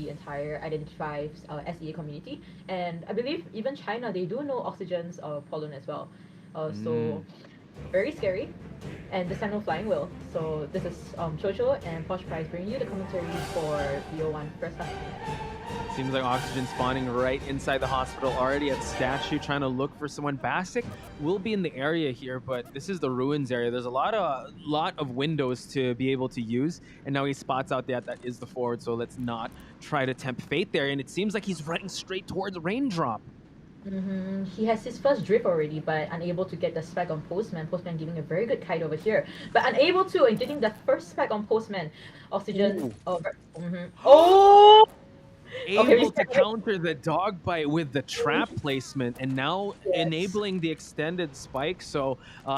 the entire identity SEA community. And I believe even China, they do know Oxygen's pollen as well. So very scary. And this time no flying wheel. So this is Chocho and Posh Price bringing you the commentary for VO1 first half. Seems like Oxygen spawning right inside the hospital already at Statue, trying to look for someone. Basic will be in the area here, but this is the ruins area. There's a lot of windows to be able to use, and now he spots out that is the forward, so let's not try to tempt fate there. And it seems like he's running straight towards Raindrop. He has his first drift already, but unable to get the spec on Postman. Postman giving a very good kite over here, but unable to and getting the first spec on Postman. Oxygen. Oh! Able to counter the dog bite with the trap placement, and now enabling the extended spike. So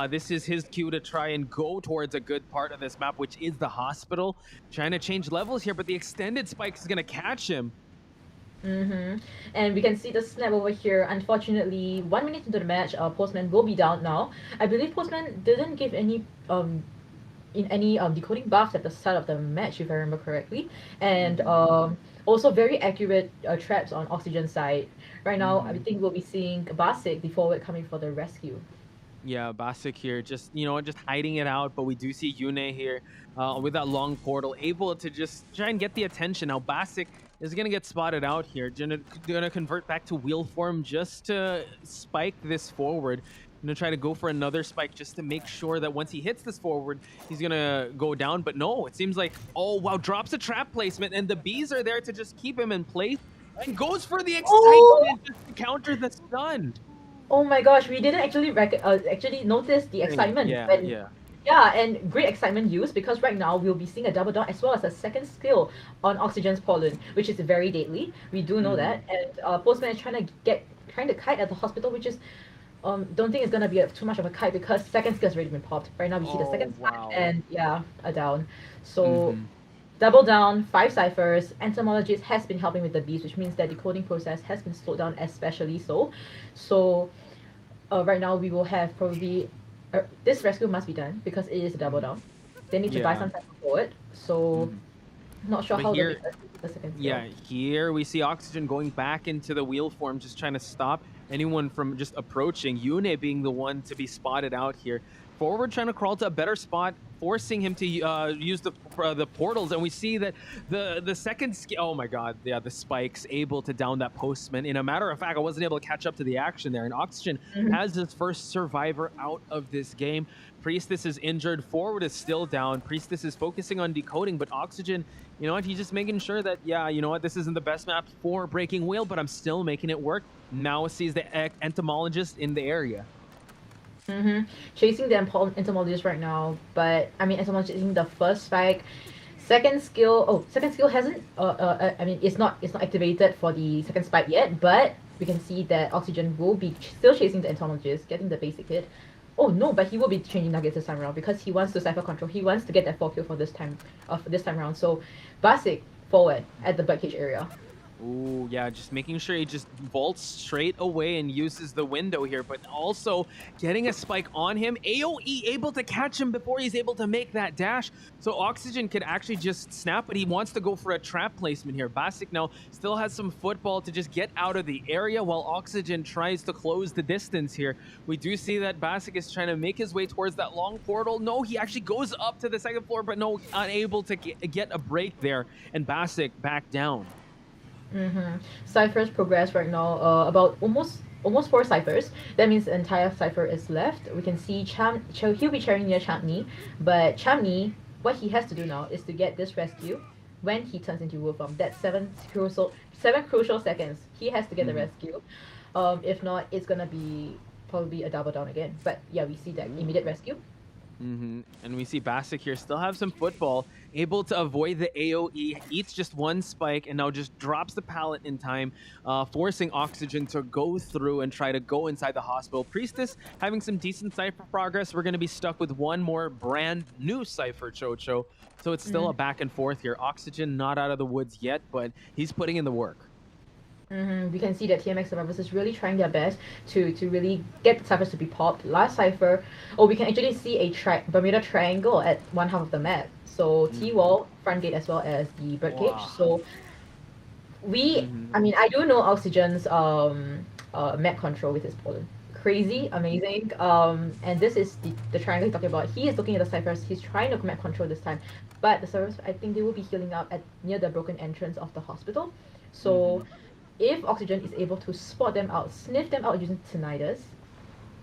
this is his cue to try and go towards a good part of this map, which is the hospital. Trying to change levels here, but the extended spike is going to catch him. And we can see the snap over here. Unfortunately, 1 minute into the match, Postman will be down now. I believe Postman didn't give any decoding buffs at the start of the match, if I remember correctly, and also very accurate traps on Oxygen's side. Right now, I think we'll be seeing Basic, the forward, coming for the rescue. Yeah, Basic here, just hiding it out, but we do see Yune here with that long portal, able to just try and get the attention. Now Basic is gonna get spotted out here, gonna convert back to wheel form just to spike this forward. Gonna try to go for another spike just to make sure that once he hits this forward, he's gonna go down. But no, it seems like, oh wow, drops a trap placement, and the bees are there to just keep him in place, and goes for the excitement just to counter the stun. Oh my gosh, we didn't actually notice the excitement. Yeah, and great excitement used, because right now we'll be seeing a double down as well as a second skill on Oxygen's pollen, which is very deadly. We do know that, and Postman is trying to kite at the hospital, which is don't think it's gonna be too much of a kite, because second skill has already been popped. Right now we see the second spike and a down. So double down, 5 ciphers. Entomologist has been helping with the bees, which means that the decoding process has been slowed down, especially so. So right now we will have probably this rescue must be done because it is a double down. They need to buy some time forward. So not sure how the second skill. Yeah, here we see Oxygen going back into the wheel form, just trying to stop anyone from just approaching. Yune being the one to be spotted out here. Forward trying to crawl to a better spot, forcing him to use the portals, and we see that the second skill, oh my god, yeah, the spikes able to down that Postman. In a matter of fact, I wasn't able to catch up to the action there, and Oxygen has his first survivor out of this game. Priestess is injured, forward is still down. Priestess is focusing on decoding, but Oxygen, you know what, he's just making sure that, yeah, you know what, this isn't the best map for breaking wheel, but I'm still making it work. Now sees the entomologist in the area. Chasing the entomologist right now, but I mean, entomologist using the first spike. Second skill hasn't I mean, it's not activated for the second spike yet, but we can see that Oxygen will be still chasing the entomologist, getting the basic hit. Oh no, but he will be changing nuggets this time around because he wants to cipher control. He wants to get that 4 kill for this time around. So Basic forward at the birdcage area. Ooh, yeah, just making sure he just vaults straight away and uses the window here, but also getting a spike on him. AoE able to catch him before he's able to make that dash. So Oxygen could actually just snap, but he wants to go for a trap placement here. Basic now still has some football to just get out of the area while Oxygen tries to close the distance here. We do see that Basic is trying to make his way towards that long portal. No, he actually goes up to the second floor, but no, unable to get a break there, and Basic back down. Ciphers progress right now, about almost 4 ciphers. That means the entire cipher is left. We can see he'll be chairing near Chamni, but Chamni, what he has to do now is to get this rescue when he turns into wolf form. That's 7 crucial seconds. He has to get the rescue. If not, it's gonna be probably a double down again. But yeah, we see that immediate rescue. And we see Basic here still have some football, able to avoid the AoE, eats just 1 spike, and now just drops the pallet in time, forcing Oxygen to go through and try to go inside the hospital. Priestess having some decent cipher progress. We're going to be stuck with 1 more brand new cipher, Chocho. So it's still a back and forth here. Oxygen not out of the woods yet, but he's putting in the work. We can see that TMX Survivors is really trying their best to really get the ciphers to be popped. Last cipher, we can actually see a Bermuda Triangle at one half of the map. So T-wall, front gate, as well as the birdcage. So I mean, I do know Oxygen's map control with his Poland. Crazy, amazing. And this is the triangle he's talking about. He is looking at the ciphers. He's trying to map control this time, but the servers, I think they will be healing up at near the broken entrance of the hospital. So, if Oxygen is able to spot them out, sniff them out using tinnitus,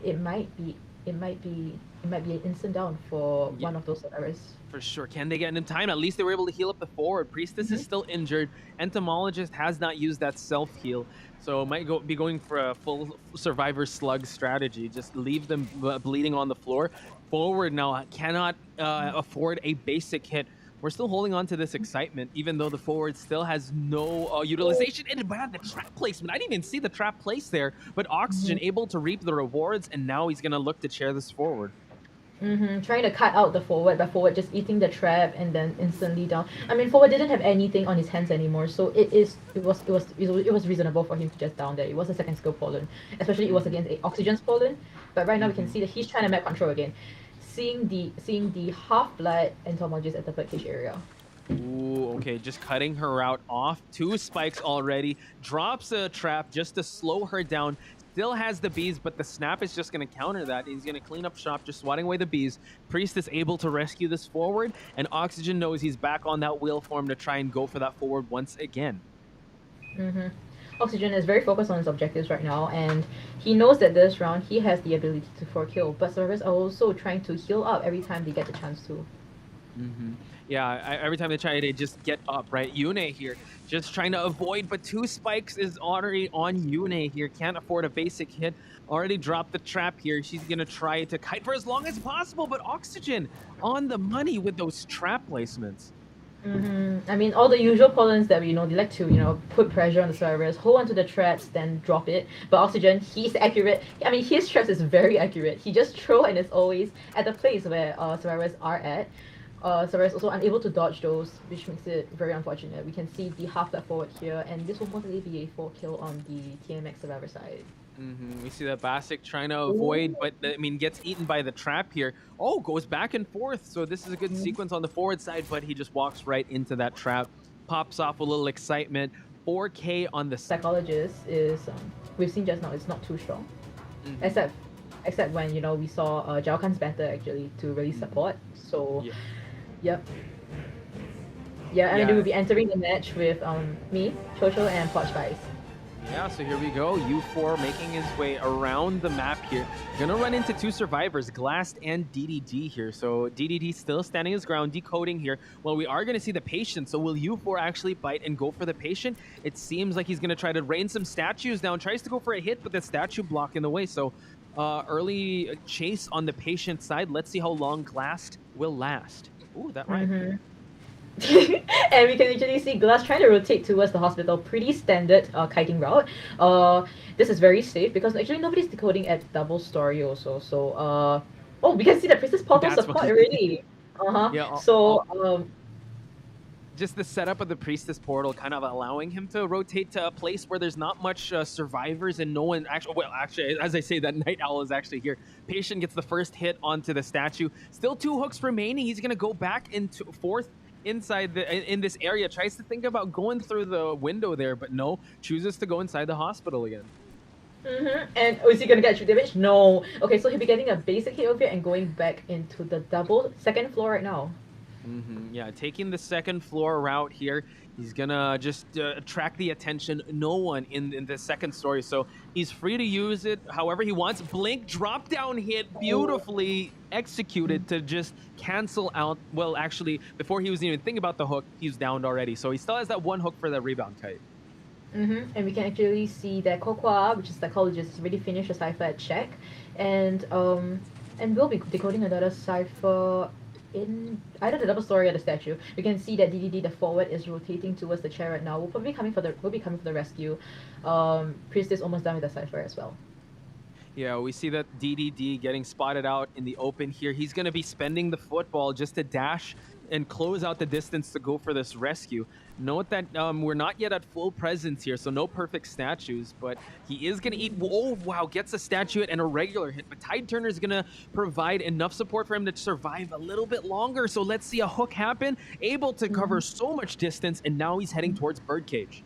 it might be an instant down for one of those servers. For sure. Can they get in time? At least they were able to heal up the forward. Priestess is still injured. Entomologist has not used that self-heal. So might be going for a full survivor slug strategy. Just leave them bleeding on the floor. Forward now cannot afford a basic hit. We're still holding on to this excitement, even though the forward still has no utilization. And the trap placement, I didn't even see the trap place there. But Oxygen able to reap the rewards, and now he's going to look to chair this forward. Trying to cut out the forward, but forward just eating the trap and then instantly down. I mean, forward didn't have anything on his hands anymore, so it was reasonable for him to just down there. It was a second skill Poland, especially it was against Oxygen's Poland. But right now we can see that he's trying to map control again, seeing the half blood entomologist at the birdcage area. Ooh, okay, just cutting her out off. 2 spikes already. Drops a trap just to slow her down. Still has the bees, but the snap is just going to counter that. He's going to clean up shop, just swatting away the bees. Priest is able to rescue this forward, and Oxygen knows he's back on that wheel form to try and go for that forward once again. Oxygen is very focused on his objectives right now, and he knows that this round he has the ability to for kill, but servers are also trying to heal up every time they get the chance to. Yeah, every time they try, they just get up, right? Yune here, just trying to avoid, but 2 spikes is already on Yune here. Can't afford a basic hit. Already dropped the trap here. She's going to try to kite for as long as possible, but Oxygen on the money with those trap placements. I mean, all the usual Polans that we know, they like to, put pressure on the servers, hold onto the traps, then drop it. But Oxygen, he's accurate. I mean, his traps is very accurate. He just throw and it's always at the place where survivors are at. Survivors also unable to dodge those, which makes it very unfortunate. We can see the half left forward here, and this will most likely be a 4 kill on the TMX survivor side. We see that Basic trying to avoid, but I mean, gets eaten by the trap here. Oh, goes back and forth. So this is a good sequence on the forward side, but he just walks right into that trap. Pops off a little excitement. 4K on the psychologist is, we've seen just now, it's not too strong. Except when, we saw Zhao Kan's better actually to really support. So, yeah, and we will be entering the match with me, Chocho, and Poch Vice. Yeah, so here we go. U4 making his way around the map here. Gonna run into 2 survivors, Glassed and DDD here. So DDD still standing his ground, decoding here. Well, we are gonna see the patient. So will U4 actually bite and go for the patient? It seems like he's gonna try to rain some statues down. Tries to go for a hit, but the statue block in the way. So early chase on the patient side. Let's see how long Glassed will last. Ooh, that right. And we can actually see Glass trying to rotate towards the hospital. Pretty standard kiting route. This is very safe because actually nobody's decoding at double story also. So we can see the Priestess Portal support already. Just the setup of the Priestess Portal kind of allowing him to rotate to a place where there's not much survivors and no one actually, as I say, that Night Owl is actually here. Patient gets the first hit onto the statue. Still 2 hooks remaining. He's going to go back into 4th inside in this area. Tries to think about going through the window there, but no. Chooses to go inside the hospital again. And is he going to get true damage? No. Okay, so he'll be getting a basic hit over here and going back into the double 2nd floor right now. Yeah, taking the 2nd floor route here. He's gonna just attract the attention. No one in the 2nd story, so he's free to use it however he wants. Blink, drop down hit, beautifully executed to just cancel out. Well, actually, before he was even thinking about the hook, he's downed already. So he still has that 1 hook for the rebound kite. And we can actually see that Kokwa, which is psychologist, has already finished the cipher at check, and we'll be decoding another cipher in either the double story or the statue. We can see that DDD, the forward, is rotating towards the chair right now. We'll be coming for the rescue. Priest is almost done with the cipher as well. Yeah, we see that DDD getting spotted out in the open here. He's going to be spending the football just to dash and close out the distance to go for this rescue. Note that we're not yet at full presence here, so no perfect statues, but he is going to eat. Oh, wow, gets a statue and a regular hit, but Tide Turner is going to provide enough support for him to survive a little bit longer. So let's see a hook happen, able to cover so much distance, and now he's heading towards Birdcage.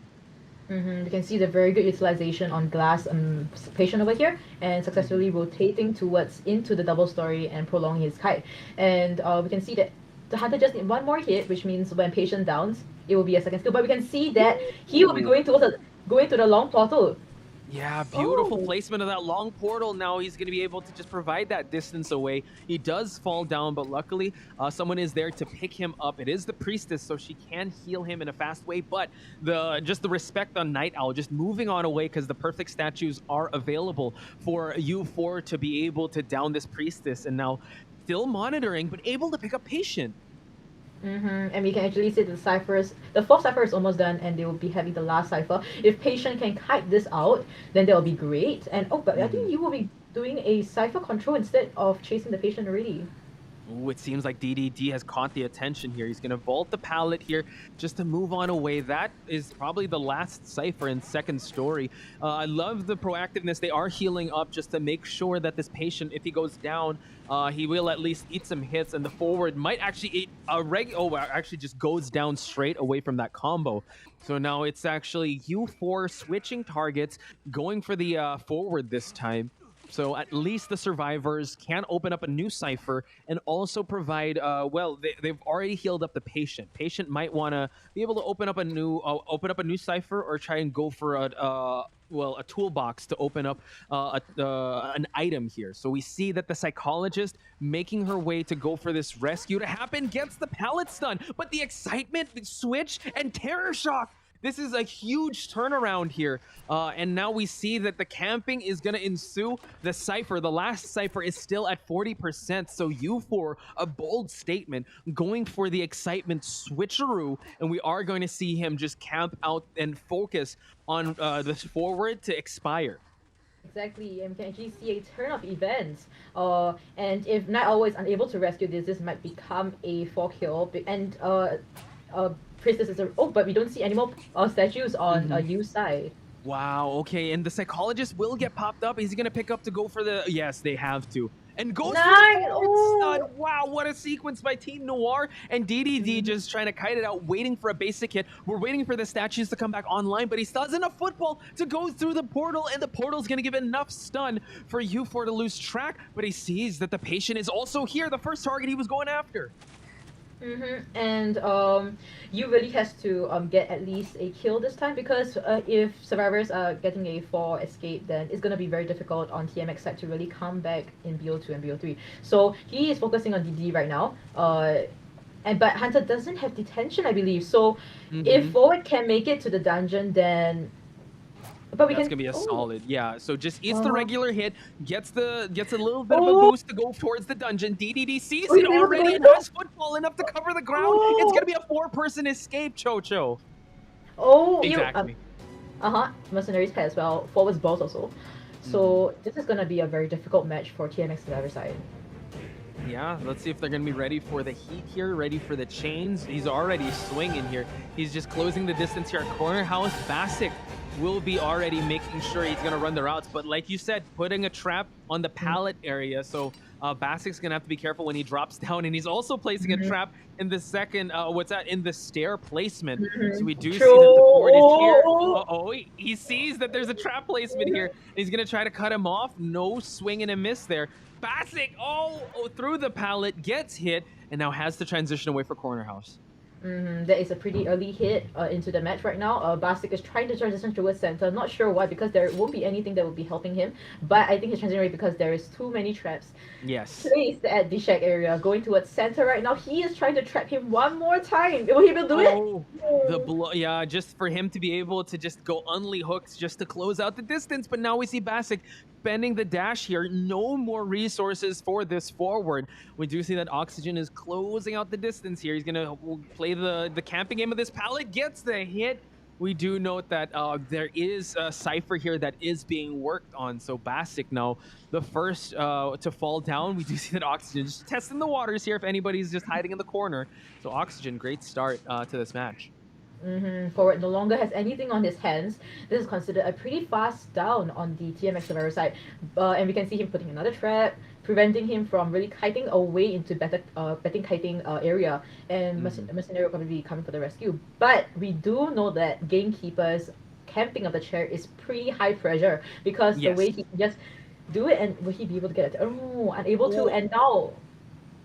We can see the very good utilization on glass patient over here and successfully rotating towards into the double story and prolonging his kite. And we can see that the hunter just need one more hit, which means when patient downs, it will be a second skill. But we can see that he will be going to the long portal. Yeah, beautiful placement of that long portal. Now he's going to be able to just provide that distance away. He does fall down, but luckily someone is there to pick him up. It is the priestess, so she can heal him in a fast way, but the respect on Night Owl, just moving on away because the perfect statues are available for U4 to be able to down this priestess, and now still monitoring, but able to pick up patient. And we can actually see the fourth cipher is almost done, and they will be having the last cipher. If patient can kite this out, then that will be great. And but I think you will be doing a cipher control instead of chasing the patient already. Ooh, it seems like DDD has caught the attention here. He's going to vault the pallet here just to move on away. That is probably the last cipher in second story. I love the proactiveness. They are healing up just to make sure that this patient, if he goes down, he will at least eat some hits, and the forward might actually eat a actually just goes down straight away from that combo. So now it's actually U4 switching targets, going for the forward this time. So at least the survivors can open up a new cipher and also provide, they've already healed up the patient. Patient might want to be able to open up a new cipher, or try and go for a toolbox to open up an item here. So we see that the psychologist making her way to go for this rescue to happen, gets the pallet stun, but the excitement, the switch, and terror shock. This is a huge turnaround here. And now we see that the camping is going to ensue. The last cipher is still at 40%. So U4, a bold statement, going for the excitement switcheroo. And we are going to see him just camp out and focus on this forward to expire. Exactly, and we can actually see a turn of events. And if Night Owl is unable to rescue this might become a 4-kill. And Priestess is but we don't see any more statues on U side. Wow, okay, and the psychologist will get popped up. Is he gonna pick up to go for the... Yes, they have to. And goes for the stun. Wow, what a sequence by Team Noir. And DDD just trying to kite it out, waiting for a basic hit. We're waiting for the statues to come back online, but he still has enough football to go through the portal, and the portal's gonna give enough stun for U4 to lose track, but he sees that the patient is also here, the first target he was going after. And you really has to get at least a kill this time, because if survivors are getting a 4 escape, then it's going to be very difficult on TMX side to really come back in BO2 and BO3. So he is focusing on DD right now. But Hunter doesn't have detention, I believe. So if forward can make it to the dungeon, then... But that's gonna be a solid, yeah. So just eats the regular hit, gets a little bit of a boost to go towards the dungeon. DDD sees it already and has football enough to cover the ground. It's gonna be a 4-person escape, Chocho. Exactly. Mercenaries pet as well. Forwards balls also. So this is gonna be a very difficult match for TMX to the other side. Yeah, let's see if they're going to be ready for the heat here, ready for the chains. He's already swinging here. He's just closing the distance here at corner house. Basic will be already making sure he's going to run the routes. But like you said, putting a trap on the pallet area. So Basic's going to have to be careful when he drops down. And he's also placing a trap in the second, in the stair placement. So we do see that the board is here. He sees that there's a trap placement here. And he's going to try to cut him off. No swing and a miss there. Basic, through the pallet, gets hit, and now has to transition away for corner house. That is a pretty early hit into the match right now. Basic is trying to transition towards center. Not sure why, because there won't be anything that will be helping him. But I think he's transitioning because there is too many traps placed at the shack area. Going towards center right now. He is trying to trap him one more time. Will he do it? The blow, yeah, just for him to be able to just go only hooks just to close out the distance. But now we see Basic spending the dash here. No more resources for this forward. We do see that Oxygen is closing out the distance here. He's going to play the camping game of this pallet. Gets the hit. We do note that there is a cipher here that is being worked on. So Basic now, the first to fall down. We do see that Oxygen just testing the waters here if anybody's just hiding in the corner. So Oxygen, great start to this match. Forward no longer has anything on his hands. This is considered a pretty fast down on the TMX survivor side. And we can see him putting another trap, preventing him from really kiting away into betting kiting area. And Mercenary will probably be coming for the rescue. But we do know that gamekeepers camping of the chair is pretty high pressure because the way he can just do it, and will he be able to get it? Oh, unable to, and now.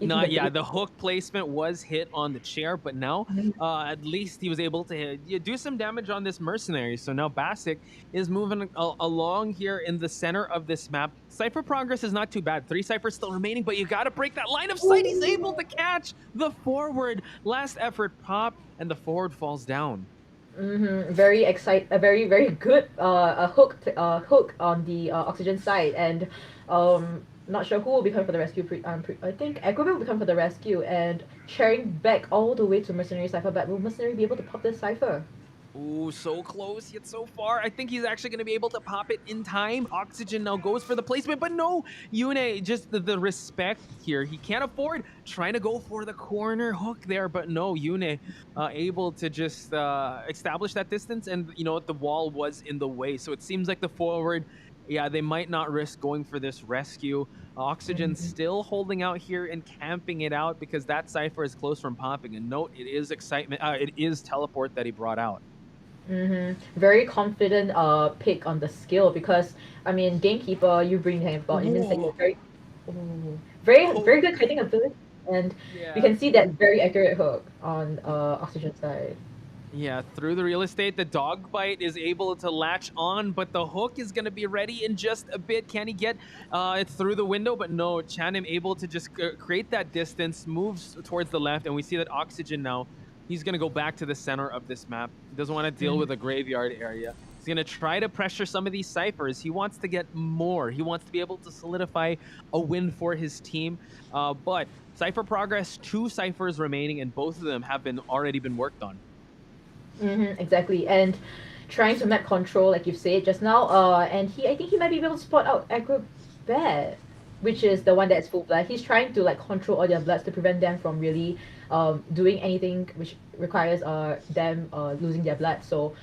No, yeah, the hook placement was hit on the chair, but now at least he was able to do some damage on this mercenary. So now Basic is moving along here in the center of this map. Cypher progress is not too bad. 3 Cyphers still remaining, but you got to break that line of sight. He's able to catch the forward. Last effort pop, and the forward falls down. Very very good hook on the Oxygen side, and not sure who will be coming for the rescue. I think Acrobat will be coming for the rescue and sharing back all the way to Mercenary Cypher, but will Mercenary be able to pop this Cypher? Ooh, so close yet so far. I think he's actually going to be able to pop it in time. Oxygen now goes for the placement, but no, Yune, just the respect here. He can't afford trying to go for the corner hook there, but no, Yune able to just establish that distance, and you know what, the wall was in the way. So it seems like the forward, yeah, they might not risk going for this rescue. Oxygen still holding out here and camping it out because that Cypher is close from popping. And note, it is excitement. It is teleport that he brought out. Very confident pick on the skill, because I mean, Gamekeeper, you bring him about, it means that you're very good kiting ability, and we can see that very accurate hook on Oxygen side. Yeah, through the real estate, the dog bite is able to latch on, but the hook is going to be ready in just a bit. Can he get it through the window? But no, Chanim able to just create that distance, moves towards the left, and we see that Oxygen now, he's going to go back to the center of this map. He doesn't want to deal with a graveyard area. He's going to try to pressure some of these Cyphers. He wants to get more. He wants to be able to solidify a win for his team. But Cypher progress, 2 Cyphers remaining, and both of them have already been worked on. Exactly, and trying to map control, like you've said just now, and I think he might be able to spot out Acrobat, which is the one that's full blood. He's trying to like control all their bloods to prevent them from really doing anything which requires them losing their blood. So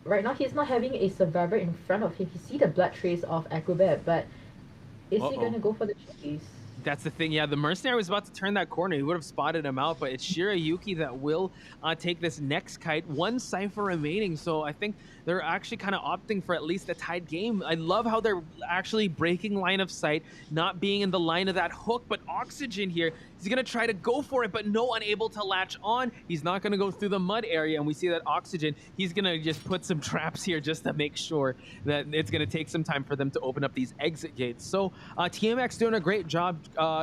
right now he's not having a survivor in front of him. He see the blood trace of Acrobat, but is he gonna go for the chase? That's the thing. Yeah, the Mercenary was about to turn that corner. He would have spotted him out, but it's Shirayuki that will take this next kite. 1 Cypher remaining, so I think they're actually kind of opting for at least a tied game. I love how they're actually breaking line of sight, not being in the line of that hook, but Oxygen here, he's going to try to go for it, but no, unable to latch on. He's not going to go through the mud area, and we see that Oxygen, he's going to just put some traps here just to make sure that it's going to take some time for them to open up these exit gates. So TMX doing a great job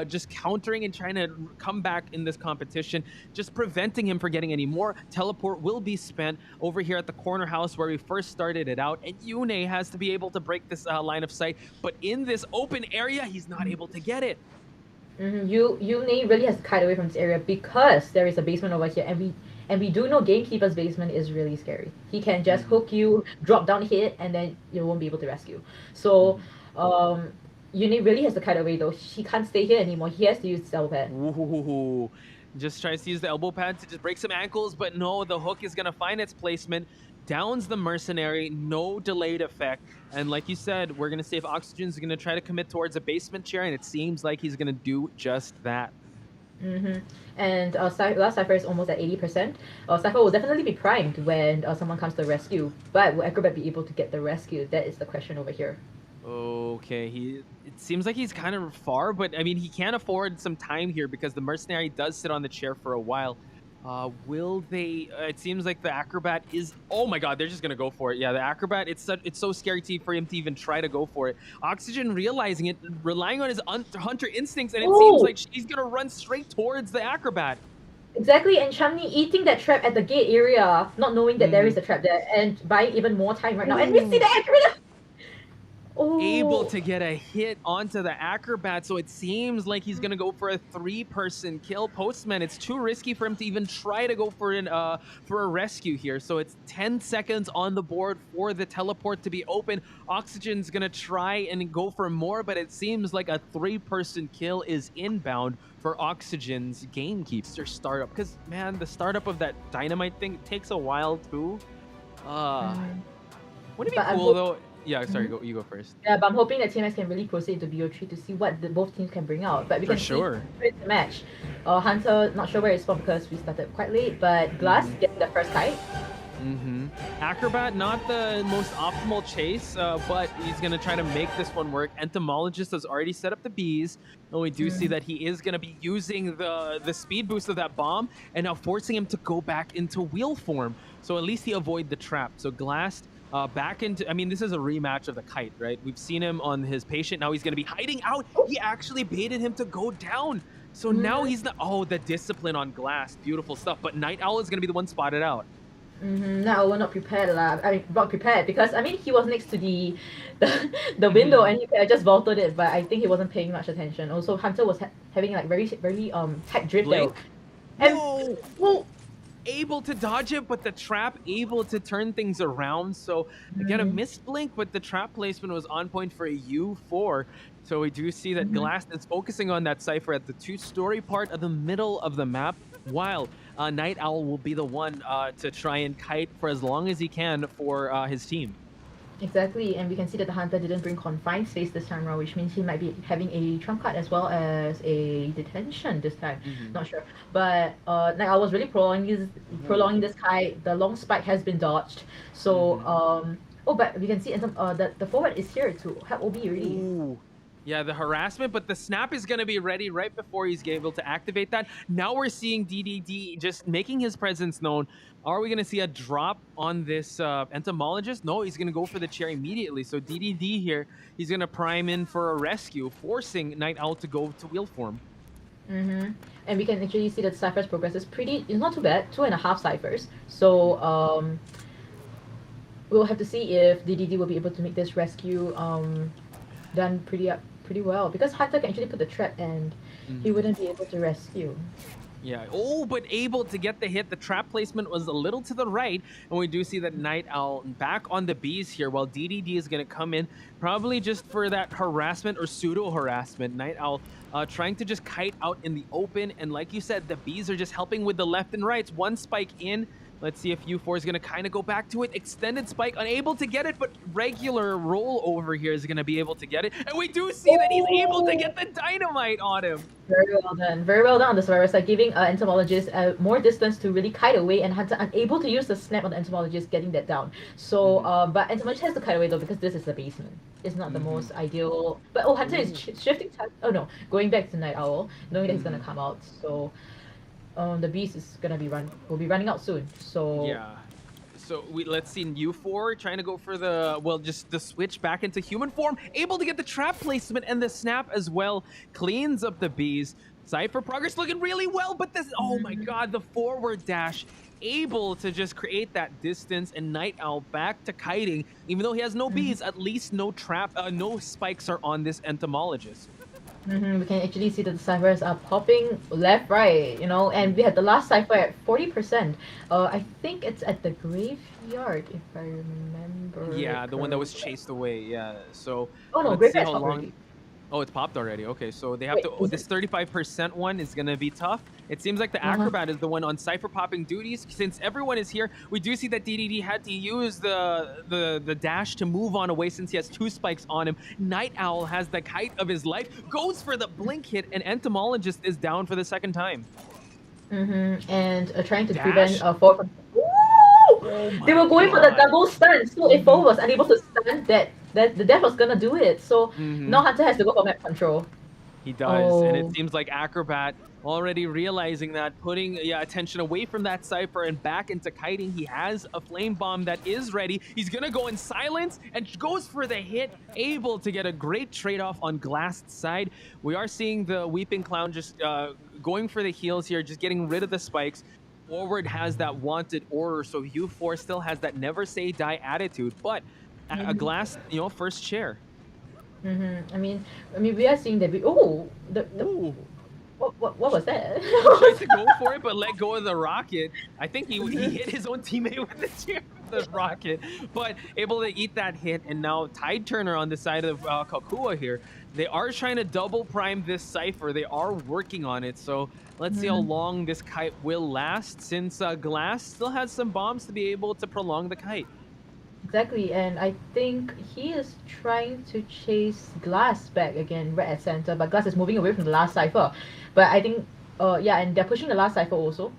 just countering and trying to come back in this competition, just preventing him from getting any more. Teleport will be spent over here at the corner house where we first started it out, and Yune has to be able to break this line of sight, but in this open area, he's not able to get it. Yune really has to kite away from this area because there is a basement over here, and we do know Gamekeeper's basement is really scary. He can just hook you, drop down, hit, and then you won't be able to rescue. So Yune really has to kite away though. He can't stay here anymore. He has to use the elbow pad. Ooh. Just tries to use the elbow pad to just break some ankles, but no, the hook is going to find its placement. Downs the Mercenary, no delayed effect. And like you said, we're going to see if Oxygen's going to try to commit towards a basement chair, and it seems like he's going to do just that. And last Cypher is almost at 80%. Cypher will definitely be primed when someone comes to the rescue, but will Acrobat be able to get the rescue? That is the question over here. Okay, it seems like he's kind of far, but I mean, he can't afford some time here because the Mercenary does sit on the chair for a while. Will they? It seems like the Acrobat is. Oh my God, they're just gonna go for it. Yeah, the Acrobat. It's so scary for him to even try to go for it. Oxygen realizing it, relying on his hunter instincts, and it seems like he's gonna run straight towards the Acrobat. Exactly, and Chamni eating that trap at the gate area, not knowing that there is a trap there, and buying even more time right now. And we see the Acrobat. Able to get a hit onto the Acrobat, so it seems like he's gonna go for a 3-person kill. Postman, it's too risky for him to even try to go for a rescue here, so it's 10 seconds on the board for the teleport to be open. Oxygen's gonna try and go for more, but it seems like a 3-person kill is inbound for Oxygen's Gamekeeper startup, because man, the startup of that dynamite thing takes a while too. Wouldn't it be cool though? Yeah, sorry, you go first. Yeah, but I'm hoping that TMX can really proceed to BO3 to see what both teams can bring out. But we can see it's the match. Hunter, not sure where it's from because we started quite late, but Glass getting the first kite. Acrobat, not the most optimal chase, but he's going to try to make this one work. Entomologist has already set up the bees, and we do see that he is going to be using the speed boost of that bomb, and now forcing him to go back into wheel form. So at least he avoid the trap. So Glassed back into, I mean, this is a rematch of the kite, right? We've seen him on his patient. Now he's going to be hiding out. He actually baited him to go down. So now he's not, oh, the discipline on Glass. Beautiful stuff. But Night Owl is going to be the one spotted out. No, we're not prepared, lah. I mean, not prepared because I mean he was next to the window and he just vaulted it, but I think he wasn't paying much attention. Also, Hunter was having like very tight drift there. And whoa, able to dodge it, but the trap able to turn things around. So again, a missed blink, but the trap placement was on point for a U4. So we do see that Glass is focusing on that cipher at the two-story part of the middle of the map, while Night Owl will be the one to try and kite for as long as he can for his team. Exactly, and we can see that the Hunter didn't bring confined space this time around, which means he might be having a trump card as well as a detention this time. Not sure, but Night Owl was really prolonging this kite. The long spike has been dodged, so oh, but we can see that the forward is here to help OB already. Ooh. Yeah, the harassment, but the snap is going to be ready right before he's able to activate that. Now we're seeing DDD just making his presence known. Are we going to see a drop on this entomologist? No, he's going to go for the chair immediately. So DDD here, he's going to prime in for a rescue, forcing Night Owl to go to wheel form. And we can actually see that Cypher's progress is it's not too bad, 2.5 ciphers. So we'll have to see if DDD will be able to make this rescue done pretty well, because Hunter can actually put the trap and he wouldn't be able to rescue. Yeah, oh, but able to get the hit. The trap placement was a little to the right, and we do see that Night Owl back on the bees here, while DDD is going to come in, probably just for that harassment or pseudo-harassment. Night Owl trying to just kite out in the open, and like you said, the bees are just helping with the left and rights. One spike in. Let's see if U4 is going to kind of go back to it. Extended spike, unable to get it, but regular roll over here is going to be able to get it. And we do see that he's able to get the dynamite on him. Very well done. Very well done on the Survivor side, giving Entomologist more distance to really kite away, and Hunter unable to use the snap on the Entomologist, getting that down. So, but Entomologist has to kite away though, because this is the basement. It's not the most ideal. But oh, Hunter is shifting. Oh no, going back to Night Owl, knowing that he's going to come out. So. The beast is gonna will be running out soon. So yeah. So let's see U4 trying to go for just the switch back into human form, able to get the trap placement and the snap as well, cleans up the bees. Cypher progress looking really well, but this, oh my god, the forward dash able to just create that distance, and Night Owl back to kiting. Even though he has no bees, at least no spikes are on this entomologist. We can actually see that the ciphers are popping left, right, and we had the last cipher at 40%. I think it's at the graveyard, if I remember. Yeah, the one that was chased away. Yeah. So. Oh no, let's see graveyard's how long. already. Oh, it's popped already. Okay, so they have this 35% one is going to be tough. It seems like the Acrobat is the one on Cypher popping duties. Since everyone is here, we do see that DDD had to use the dash to move on away since he has 2 spikes on him. Night Owl has the kite of his life, goes for the blink hit, and Entomologist is down for the second time. And trying to prevent forward from... They were going for the double stun, so if forward was unable to stun, that the death was gonna do it. So now Hunter has to go for map control. He does, and it seems like Acrobat already realizing that, putting attention away from that Cypher and back into kiting. He has a flame bomb that is ready. He's gonna go in silence and goes for the hit, able to get a great trade-off on Glass's side. We are seeing the Weeping Clown just going for the heals here, just getting rid of the spikes. Forward has that wanted order, so U4 still has that never say die attitude, but a Glass, first chair. I mean, we are seeing that what was that? He tried to go for it, but let go of the rocket. I think he hit his own teammate with the chair with the rocket, but able to eat that hit. And now Tide Turner on the side of Kakua here. They are trying to double prime this Cypher. They are working on it. So let's see how long this kite will last, since Glass still has some bombs to be able to prolong the kite. Exactly, and I think he is trying to chase Glass back again right at center, but Glass is moving away from the last Cypher. But I think, and they're pushing the last Cypher also,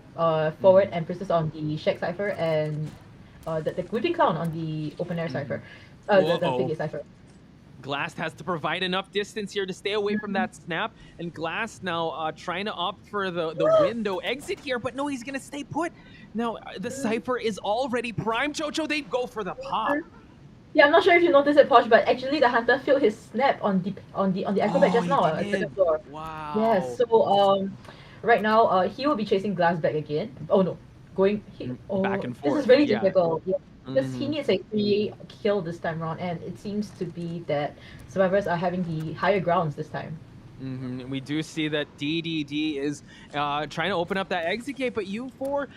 forward, emphasis on the Shack Cypher, and the Greedy Clown on the open air cipher, the figure cipher. Glass has to provide enough distance here to stay away from that snap, and Glass now trying to opt for the window exit here, but no, he's gonna stay put. Now the cipher is already primed. Chocho, they go for the pop. Yeah, I'm not sure if you noticed it, Posh, but actually the hunter failed his snap on the acrobat just now at the second floor. Wow. Yeah, so right now he will be chasing Glass back again. Oh no, back and forth. This is really difficult. Yeah. Because he needs a 3 kill this time around, and it seems to be that survivors are having the higher grounds this time. We do see that DDD is trying to open up that exit gate, but U4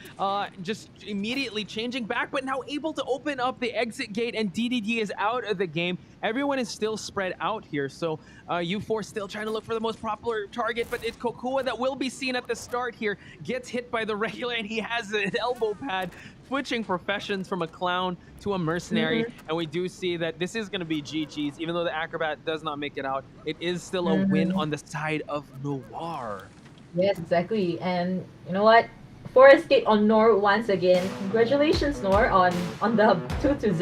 just immediately changing back, but now able to open up the exit gate, and DDD is out of the game. Everyone is still spread out here, so U4 still trying to look for the most popular target, but it's Kokua that will be seen at the start here. Gets hit by the regular, and he has an elbow pad, switching professions from a clown to a mercenary, and we do see that this is going to be GG's. Even though the acrobat does not make it out, it is still a win on the side of Noir. Yes, exactly. And you know what? 4 escape on Noir once again. Congratulations, Noir, on the 2-0